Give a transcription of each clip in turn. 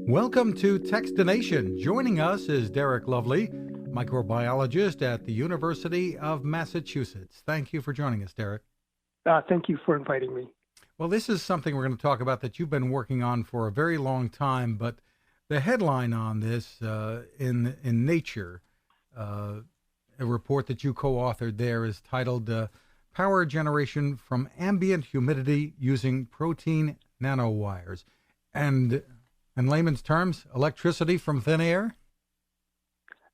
Welcome to Techstination. Joining us is Derek Lovley, microbiologist at the University of Massachusetts. Thank you for joining us, Derek. Thank you for inviting me. Well, this is something we're going to talk about that you've been working on for a very long time, but the headline on this in Nature, a report that you co-authored there, is titled Power Generation from Ambient Humidity Using Protein Nanowires. And in layman's terms, electricity from thin air?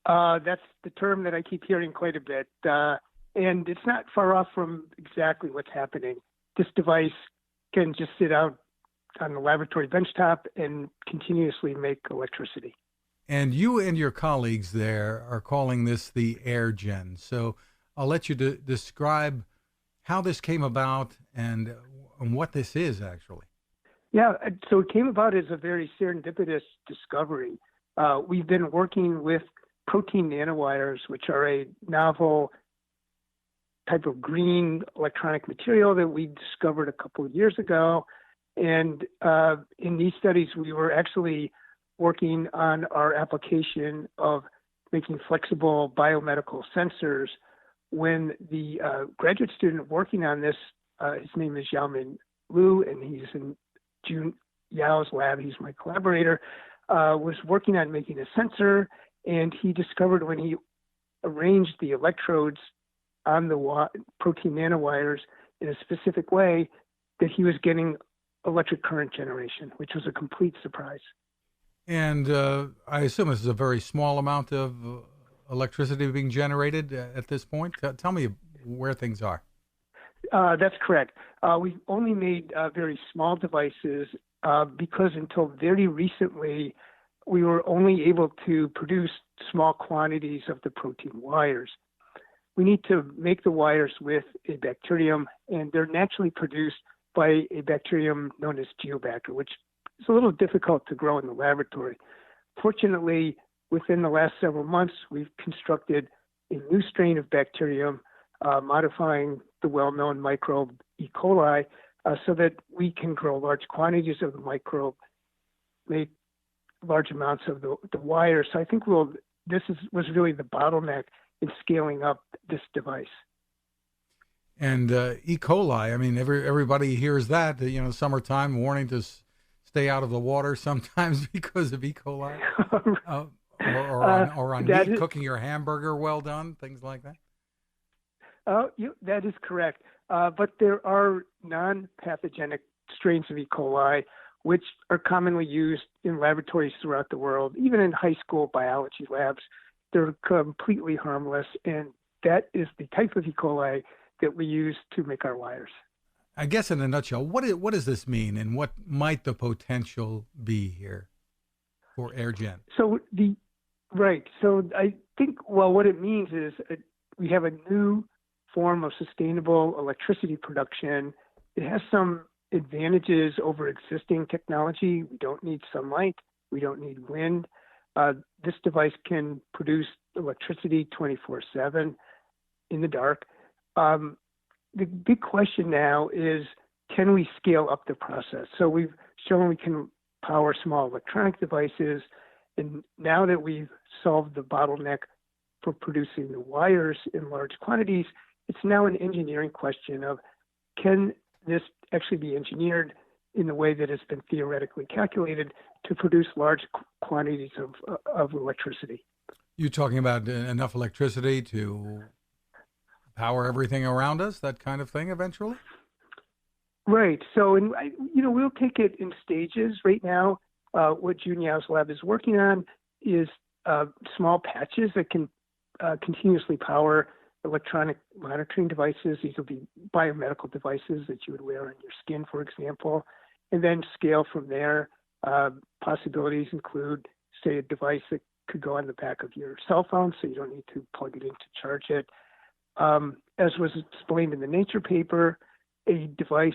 That's the term that I keep hearing quite a bit. And it's not far off from exactly what's happening. This device can just sit out on the laboratory benchtop and continuously make electricity. And you and your colleagues there are calling this the AirGen. So I'll let you describe how this came about and what this is actually. Yeah, so it came about as a very serendipitous discovery. We've been working with protein nanowires, which are a novel type of green electronic material that we discovered a couple of years ago. And in these studies, we were actually working on our application of making flexible biomedical sensors when the graduate student working on this, his name is Yaomin Liu, and he's in Jun Yao's lab, he's my collaborator, was working on making a sensor, and he discovered when he arranged the electrodes on the protein nanowires in a specific way that he was getting electric current generation, which was a complete surprise. And I assume this is a very small amount of electricity being generated at this point. Tell me where things are. That's correct. We've only made very small devices because until very recently, we were only able to produce small quantities of the protein wires. We need to make the wires with a bacterium, and they're naturally produced by a bacterium known as geobacter, which is a little difficult to grow in the laboratory. Fortunately, within the last several months, we've constructed a new strain of bacterium, modifying the well-known microbe E. coli, so that we can grow large quantities of the microbe, make large amounts of the wire. So I think this was really the bottleneck in scaling up this device. And E. coli, I mean, everybody hears that, summertime, warning to stay out of the water sometimes because of E. coli, or on meat, cooking your hamburger well done, things like that. That is correct. But there are non-pathogenic strains of E. coli, which are commonly used in laboratories throughout the world, even in high school biology labs. They're completely harmless, and that is the type of E. coli that we use to make our wires. I guess in a nutshell, what does this mean, and what might the potential be here for AirGen? So I think, what it means is we have a new form of sustainable electricity production. It has some advantages over existing technology. We don't need sunlight. We don't need wind. This device can produce electricity 24/7 in the dark. The big question now is, can we scale up the process? So we've shown we can power small electronic devices, and now that we've solved the bottleneck for producing the wires in large quantities, it's now an engineering question of, can this actually be engineered in the way that has been theoretically calculated to produce large quantities of electricity? You're talking about enough electricity to power everything around us, that kind of thing eventually? Right. So, we'll take it in stages. Right now, what Jun Yao's lab is working on is small patches that can continuously power electronic monitoring devices. These will be biomedical devices that you would wear on your skin, for example, and then scale from there. Possibilities include, say, a device that could go on the back of your cell phone, so you don't need to plug it in to charge it. As was explained in the Nature paper, a device,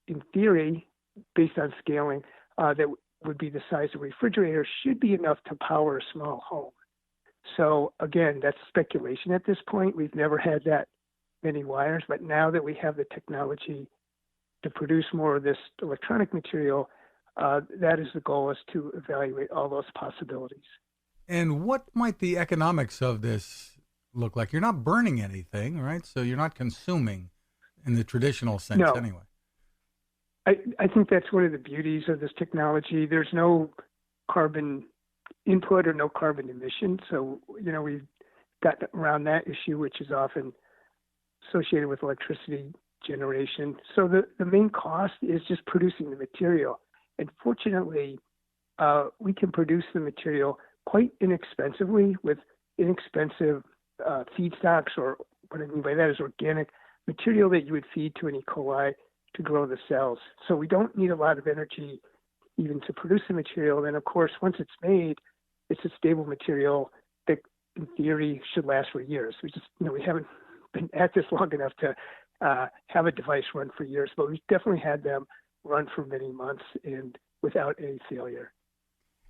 in theory, based on scaling, that would be the size of a refrigerator should be enough to power a small home. So again, that's speculation at this point. We've never had that many wires, but now that we have the technology to produce more of this electronic material, that is the goal, is to evaluate all those possibilities. And what might the economics of this look like? You're not burning anything, right? So you're not consuming in the traditional sense No. anyway. I think that's one of the beauties of this technology. There's no carbon input or no carbon emission. So, we've got around that issue, which is often associated with electricity generation. So the main cost is just producing the material. And fortunately, we can produce the material quite inexpensively with inexpensive feedstocks, or what I mean by that is organic material that you would feed to an E. coli to grow the cells. So we don't need a lot of energy even to produce the material. And of course, once it's made, it's a stable material that in theory should last for years. We haven't been at this long enough to have a device run for years, but we've definitely had them run for many months and without any failure.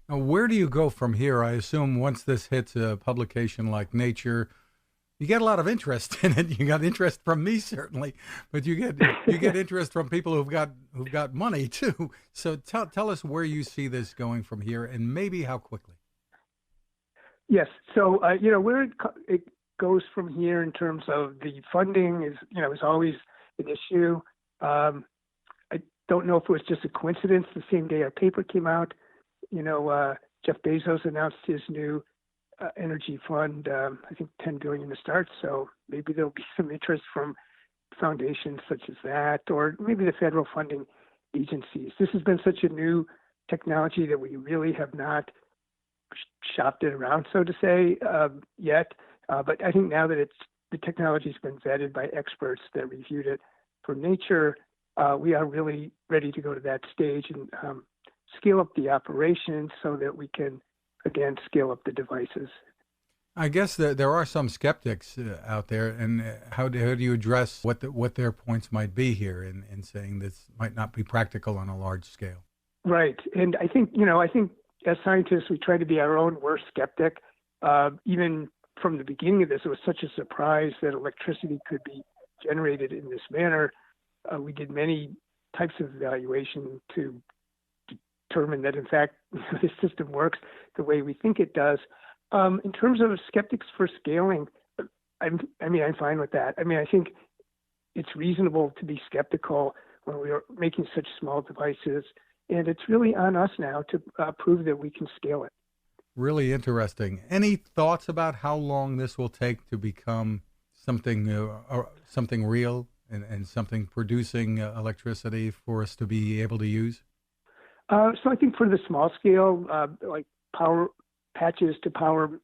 Now, where do you go from here? I assume once this hits a publication like Nature, you get a lot of interest in it. You got interest from me, certainly, but you get interest from people who've got money too. So tell us where you see this going from here, and maybe how quickly. Yes. So where it goes from here in terms of the funding is always an issue. I don't know if it was just a coincidence. The same day our paper came out, Jeff Bezos announced his new energy fund, I think $10 billion to start. So maybe there'll be some interest from foundations such as that, or maybe the federal funding agencies. This has been such a new technology that we really have not shopped it around, so to say, yet. But I think now that the technology's been vetted by experts that reviewed it for Nature, we are really ready to go to that stage and scale up the operation so that we can, again, scale up the devices. I guess there are some skeptics out there, and how do you address what their points might be here in saying this might not be practical on a large scale? Right, and I think as scientists we try to be our own worst skeptic. Even from the beginning of this, it was such a surprise that electricity could be generated in this manner. We did many types of evaluation to determine that, in fact, this system works the way we think it does. In terms of skeptics for scaling, I'm fine with that. I think it's reasonable to be skeptical when we are making such small devices, and it's really on us now to prove that we can scale it. Really interesting. Any thoughts about how long this will take to become something real and something producing electricity for us to be able to use? So I think for the small scale, like power patches to power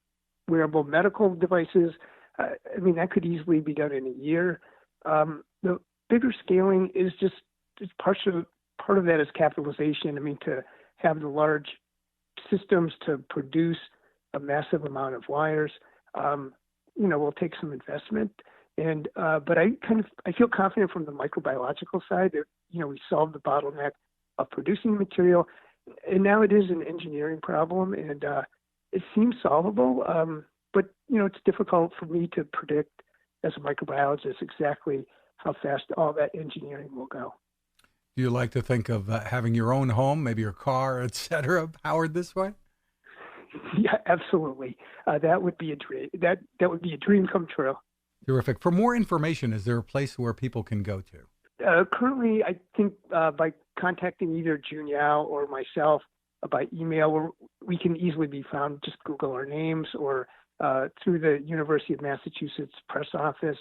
wearable medical devices, that could easily be done in a year. The bigger scaling is just part of that is capitalization. To have the large systems to produce a massive amount of wires, will take some investment. And but I feel confident from the microbiological side that we solved the bottleneck of producing material, and now it is an engineering problem, and it seems solvable. But it's difficult for me to predict as a microbiologist exactly how fast all that engineering will go. Do you like to think of having your own home, maybe your car, et cetera, powered this way? Yeah, absolutely. That would be a dream. That would be a dream come true. Terrific. For more information, is there a place where people can go to? Currently, I think by contacting either Jun Yao or myself by email, we can easily be found. Just Google our names, or through the University of Massachusetts press office.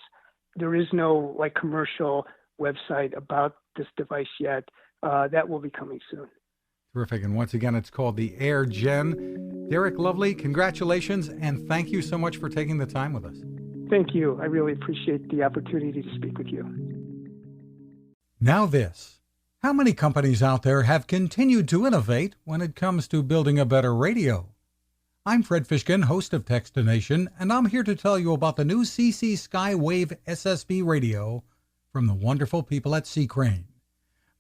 There is no commercial website about this device yet. That will be coming soon. Terrific. And once again, it's called the Air Gen. Derek Lovley, congratulations, and thank you so much for taking the time with us. Thank you. I really appreciate the opportunity to speak with you. Now this. How many companies out there have continued to innovate when it comes to building a better radio? I'm Fred Fishkin, host of Techstination, and I'm here to tell you about the new CC Skywave SSB radio from the wonderful people at C. Crane.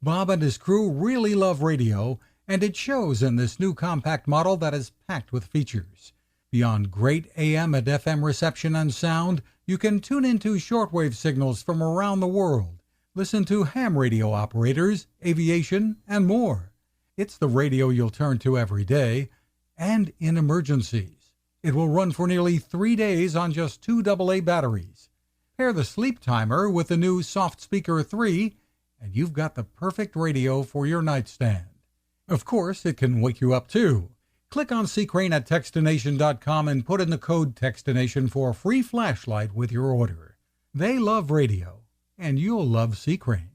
Bob and his crew really love radio, and it shows in this new compact model that is packed with features. Beyond great AM and FM reception and sound, you can tune into shortwave signals from around the world, listen to ham radio operators, aviation, and more. It's the radio you'll turn to every day and in emergencies. It will run for nearly 3 days on just 2 AA batteries. Pair the sleep timer with the new Soft Speaker 3, and you've got the perfect radio for your nightstand. Of course, it can wake you up too. Click on C-Crane at Techstination.com and put in the code Techstination for a free flashlight with your order. They love radio, and you'll love C-Crane.